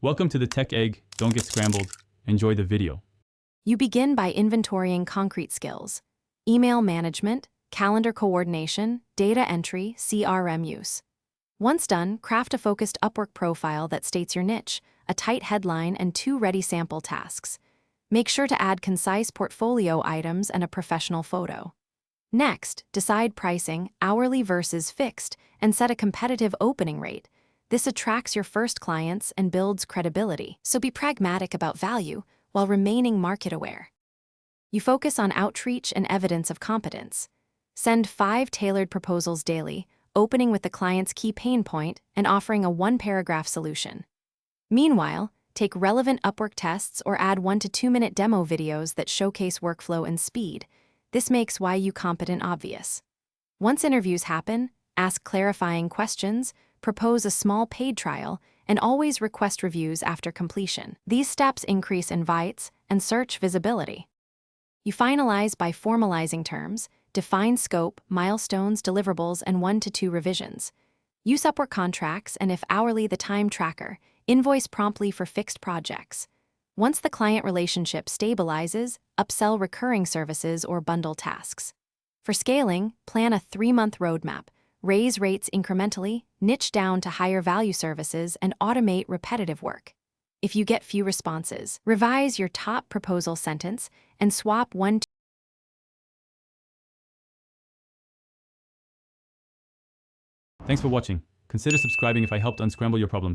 Welcome to the Tech Egg. Don't get scrambled. Enjoy the video. You begin by inventorying concrete skills: email management, calendar coordination, data entry, CRM use. Once done, craft a focused Upwork profile that states your niche, a tight headline, and 2 ready sample tasks. Make sure to add concise portfolio items and a professional photo. Next, decide pricing, hourly versus fixed, and set a competitive opening rate. This attracts your first clients and builds credibility, so be pragmatic about value while remaining market-aware. You focus on outreach and evidence of competence. Send 5 tailored proposals daily, opening with the client's key pain point and offering a 1-paragraph solution. Meanwhile, take relevant Upwork tests or add 1 to 2 minute demo videos that showcase workflow and speed. This makes why you competent obvious. Once interviews happen, ask clarifying questions, propose a small paid trial, and always request reviews after completion. These steps increase invites and search visibility. You finalize by formalizing terms, define scope, milestones, deliverables, and 1 to 2 revisions. Use Upwork contracts and, if hourly, the time tracker. Invoice promptly for fixed projects. Once the client relationship stabilizes, upsell recurring services or bundle tasks. For scaling, plan a 3-month roadmap. Raise rates incrementally, niche down to higher value services, and automate repetitive work. If you get few responses, revise your top proposal sentence and swap 1 to Thanks for watching. Consider subscribing if I helped unscramble your problems.